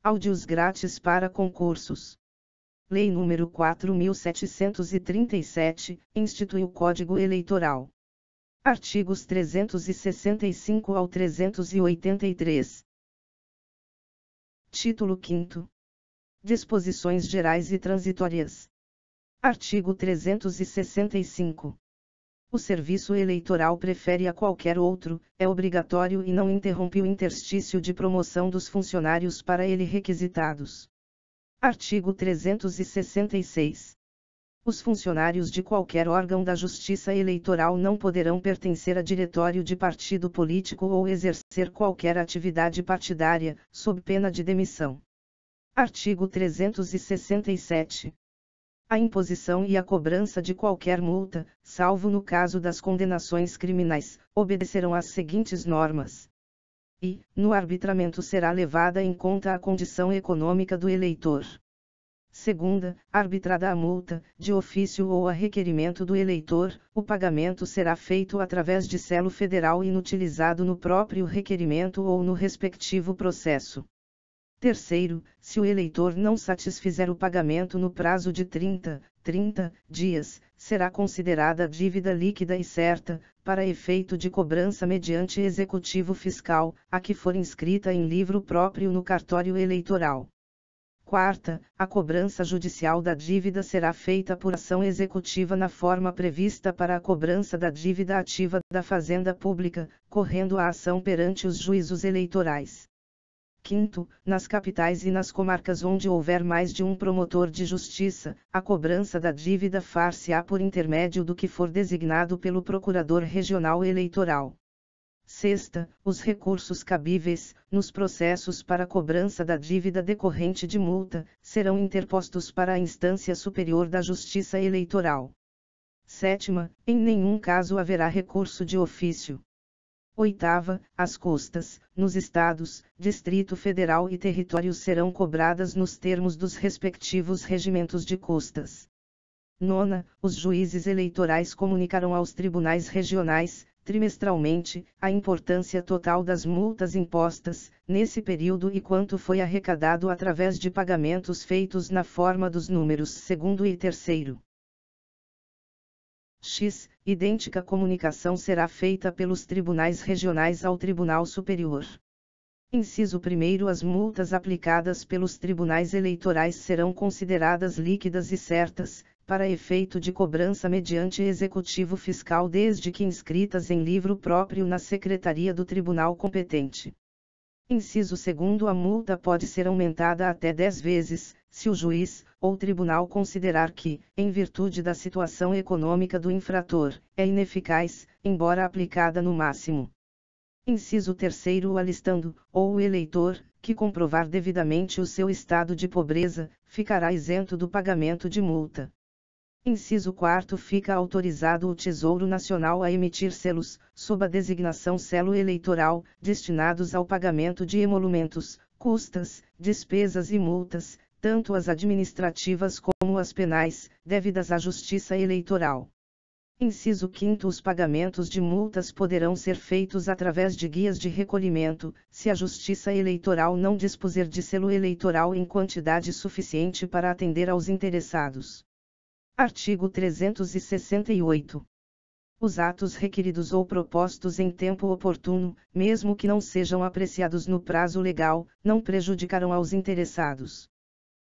Áudios grátis para concursos. Lei nº 4.737, institui o Código Eleitoral. Artigos 365 ao 383. Título 5º. Disposições gerais e transitórias. Artigo 365. O serviço eleitoral prefere a qualquer outro, é obrigatório e não interrompe o interstício de promoção dos funcionários para ele requisitados. Artigo 366. Os funcionários de qualquer órgão da Justiça Eleitoral não poderão pertencer a diretório de partido político ou exercer qualquer atividade partidária, sob pena de demissão. Artigo 367. A imposição e a cobrança de qualquer multa, salvo no caso das condenações criminais, obedecerão às seguintes normas. E, no arbitramento será levada em conta a condição econômica do eleitor. Segunda, arbitrada a multa, de ofício ou a requerimento do eleitor, o pagamento será feito através de selo federal inutilizado no próprio requerimento ou no respectivo processo. Terceiro, se o eleitor não satisfizer o pagamento no prazo de 30 dias, será considerada dívida líquida e certa, para efeito de cobrança mediante executivo fiscal, a que for inscrita em livro próprio no cartório eleitoral. Quarta, a cobrança judicial da dívida será feita por ação executiva na forma prevista para a cobrança da dívida ativa da Fazenda Pública, correndo a ação perante os juízos eleitorais. Quinto, nas capitais e nas comarcas onde houver mais de um promotor de justiça, a cobrança da dívida far-se-á por intermédio do que for designado pelo Procurador Regional Eleitoral. Sexta, os recursos cabíveis, nos processos para cobrança da dívida decorrente de multa, serão interpostos para a instância superior da Justiça Eleitoral. Sétima, em nenhum caso haverá recurso de ofício. Oitava, as custas, nos estados, Distrito Federal e territórios serão cobradas nos termos dos respectivos regimentos de custas. Nona, os juízes eleitorais comunicarão aos tribunais regionais, trimestralmente, a importância total das multas impostas, nesse período e quanto foi arrecadado através de pagamentos feitos na forma dos números 2º e 3º. X. Idêntica comunicação será feita pelos tribunais regionais ao Tribunal Superior. Inciso 1º. As multas aplicadas pelos tribunais eleitorais serão consideradas líquidas e certas, para efeito de cobrança mediante executivo fiscal desde que inscritas em livro próprio na secretaria do tribunal competente. Inciso 2º. A multa pode ser aumentada até 10 vezes, se o juiz, ou tribunal considerar que, em virtude da situação econômica do infrator, é ineficaz, embora aplicada no máximo. Inciso 3º. O alistando, ou o eleitor, que comprovar devidamente o seu estado de pobreza, ficará isento do pagamento de multa. Inciso 4º. Fica autorizado o Tesouro Nacional a emitir selos, sob a designação selo eleitoral, destinados ao pagamento de emolumentos, custas, despesas e multas, tanto as administrativas como as penais, devidas à Justiça Eleitoral. Inciso 5º. Os pagamentos de multas poderão ser feitos através de guias de recolhimento, se a Justiça Eleitoral não dispuser de selo eleitoral em quantidade suficiente para atender aos interessados. Artigo 368. Os atos requeridos ou propostos em tempo oportuno, mesmo que não sejam apreciados no prazo legal, não prejudicarão aos interessados.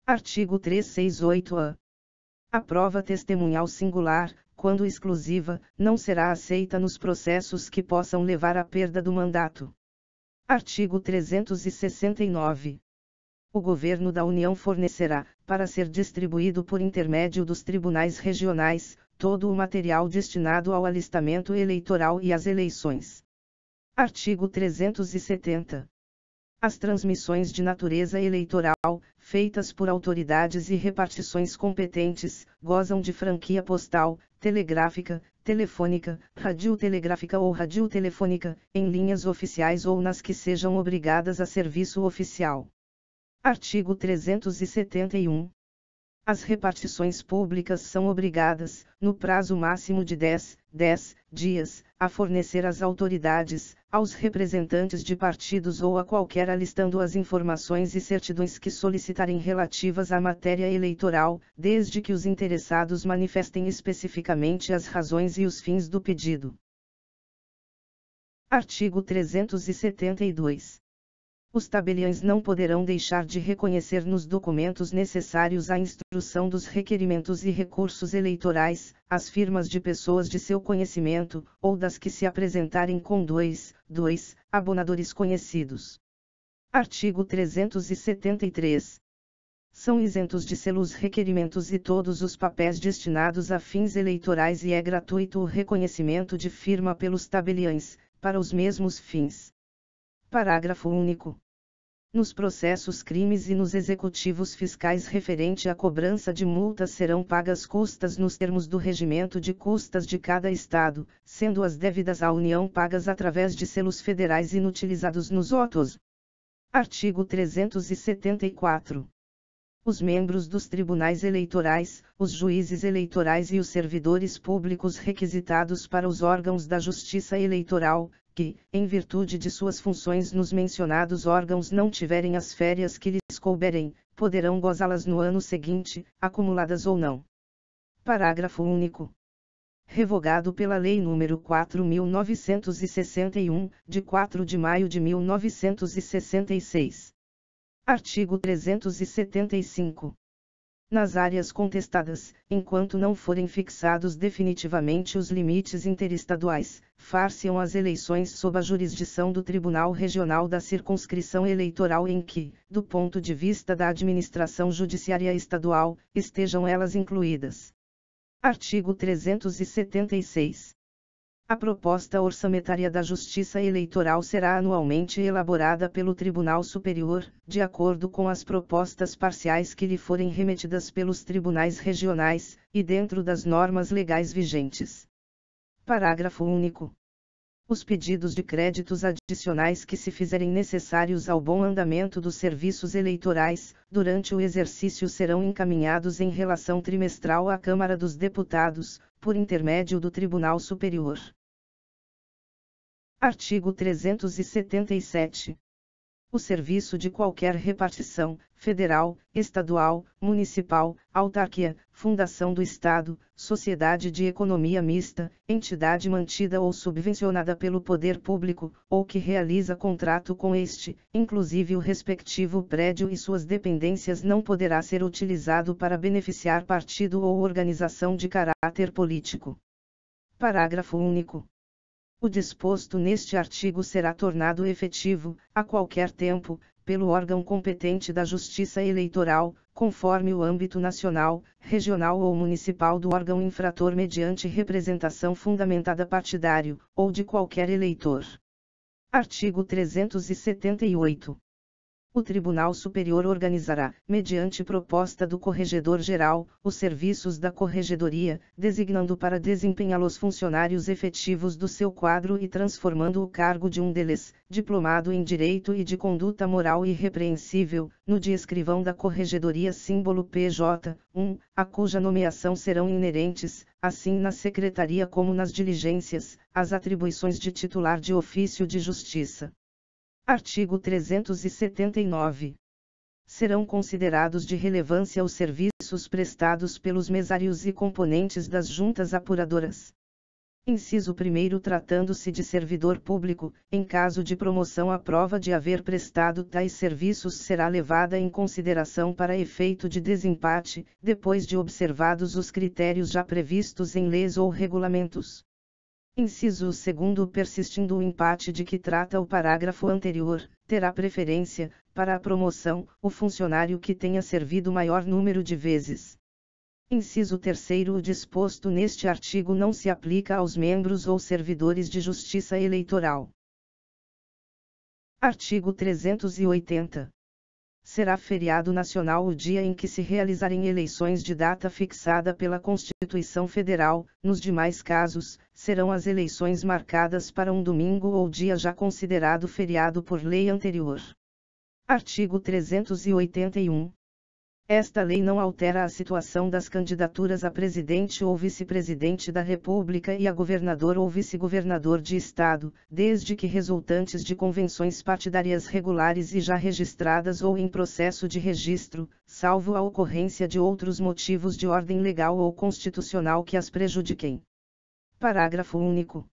Artigo 368-A. A prova testemunhal singular, quando exclusiva, não será aceita nos processos que possam levar à perda do mandato. Artigo 369. O Governo da União fornecerá, para ser distribuído por intermédio dos tribunais regionais, todo o material destinado ao alistamento eleitoral e às eleições. Artigo 370. As transmissões de natureza eleitoral, feitas por autoridades e repartições competentes, gozam de franquia postal, telegráfica, telefônica, radiotelegráfica ou radiotelefônica, em linhas oficiais ou nas que sejam obrigadas a serviço oficial. Artigo 371. As repartições públicas são obrigadas, no prazo máximo de 10 dias, a fornecer às autoridades, aos representantes de partidos ou a qualquer alistando as informações e certidões que solicitarem relativas à matéria eleitoral, desde que os interessados manifestem especificamente as razões e os fins do pedido. Artigo 372. Os tabeliães não poderão deixar de reconhecer nos documentos necessários à instrução dos requerimentos e recursos eleitorais, as firmas de pessoas de seu conhecimento, ou das que se apresentarem com 2 abonadores conhecidos. Artigo 373. São isentos de selo os requerimentos e todos os papéis destinados a fins eleitorais e é gratuito o reconhecimento de firma pelos tabeliães, para os mesmos fins. Parágrafo único. Nos processos crimes e nos executivos fiscais referente à cobrança de multas serão pagas custas nos termos do regimento de custas de cada Estado, sendo as dévidas à União pagas através de selos federais inutilizados nos autos. Artigo 374. Os membros dos tribunais eleitorais, os juízes eleitorais e os servidores públicos requisitados para os órgãos da Justiça Eleitoral, que, em virtude de suas funções nos mencionados órgãos não tiverem as férias que lhes couberem, poderão gozá-las no ano seguinte, acumuladas ou não. Parágrafo único. Revogado pela Lei nº 4.961, de 4 de maio de 1966. Artigo 375. Nas áreas contestadas, enquanto não forem fixados definitivamente os limites interestaduais, far-se-ão as eleições sob a jurisdição do Tribunal Regional da Circunscrição Eleitoral em que, do ponto de vista da administração judiciária estadual, estejam elas incluídas. Artigo 376. A proposta orçamentária da Justiça Eleitoral será anualmente elaborada pelo Tribunal Superior, de acordo com as propostas parciais que lhe forem remetidas pelos tribunais regionais, e dentro das normas legais vigentes. Parágrafo único. Os pedidos de créditos adicionais que se fizerem necessários ao bom andamento dos serviços eleitorais, durante o exercício serão encaminhados em relação trimestral à Câmara dos Deputados, por intermédio do Tribunal Superior. Artigo 377. O serviço de qualquer repartição, federal, estadual, municipal, autarquia, fundação do Estado, sociedade de economia mista, entidade mantida ou subvencionada pelo poder público, ou que realiza contrato com este, inclusive o respectivo prédio e suas dependências não poderá ser utilizado para beneficiar partido ou organização de caráter político. Parágrafo único. O disposto neste artigo será tornado efetivo, a qualquer tempo, pelo órgão competente da Justiça Eleitoral, conforme o âmbito nacional, regional ou municipal do órgão infrator mediante representação fundamentada partidário, ou de qualquer eleitor. Artigo 378. O Tribunal Superior organizará, mediante proposta do Corregedor-Geral, os serviços da Corregedoria, designando para desempenhá-los funcionários efetivos do seu quadro e transformando o cargo de um deles, diplomado em Direito e de Conduta Moral Irrepreensível, no de escrivão da Corregedoria símbolo PJ, a cuja nomeação serão inerentes, assim na Secretaria como nas diligências, as atribuições de titular de ofício de justiça. Artigo 379. Serão considerados de relevância os serviços prestados pelos mesários e componentes das juntas apuradoras. Inciso 1. Tratando-se de servidor público, em caso de promoção a prova de haver prestado tais serviços será levada em consideração para efeito de desempate, depois de observados os critérios já previstos em leis ou regulamentos. Inciso 2. Persistindo o empate de que trata o parágrafo anterior, terá preferência, para a promoção, o funcionário que tenha servido maior número de vezes. Inciso 3. O disposto neste artigo não se aplica aos membros ou servidores de justiça eleitoral. Artigo 380. Será feriado nacional o dia em que se realizarem eleições de data fixada pela Constituição Federal, nos demais casos, serão as eleições marcadas para um domingo ou dia já considerado feriado por lei anterior. Artigo 381. Esta lei não altera a situação das candidaturas a presidente ou vice-presidente da República e a governador ou vice-governador de Estado, desde que resultantes de convenções partidárias regulares e já registradas ou em processo de registro, salvo a ocorrência de outros motivos de ordem legal ou constitucional que as prejudiquem. Parágrafo único.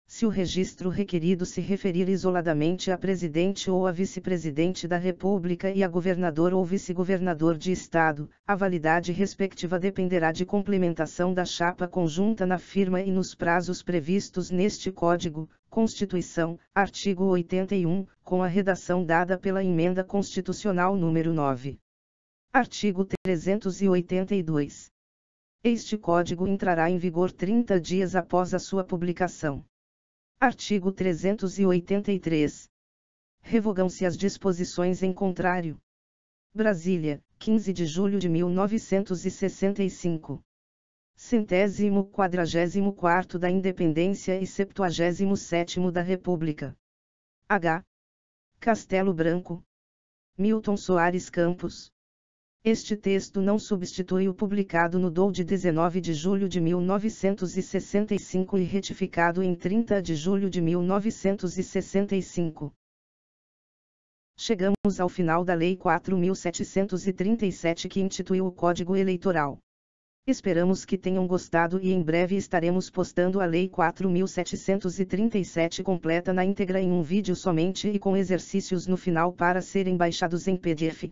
Se o registro requerido se referir isoladamente a presidente ou a vice-presidente da República e a governador ou vice-governador de Estado, a validade respectiva dependerá de complementação da chapa conjunta na firma e nos prazos previstos neste Código, Constituição, artigo 81, com a redação dada pela Emenda Constitucional número 9. Artigo 382. Este Código entrará em vigor 30 dias após a sua publicação. Artigo 383. Revogam-se as disposições em contrário. Brasília, 15 de julho de 1965. 144º da Independência e 77º da República. H. Castelo Branco. Milton Soares Campos. Este texto não substitui o publicado no DOU de 19 de julho de 1965 e retificado em 30 de julho de 1965. Chegamos ao final da Lei 4.737 que instituiu o Código Eleitoral. Esperamos que tenham gostado e em breve estaremos postando a Lei 4.737 completa na íntegra em um vídeo somente e com exercícios no final para serem baixados em PDF.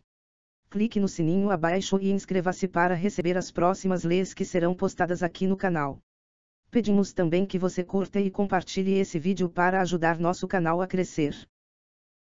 Clique no sininho abaixo e inscreva-se para receber as próximas leis que serão postadas aqui no canal. Pedimos também que você curta e compartilhe esse vídeo para ajudar nosso canal a crescer.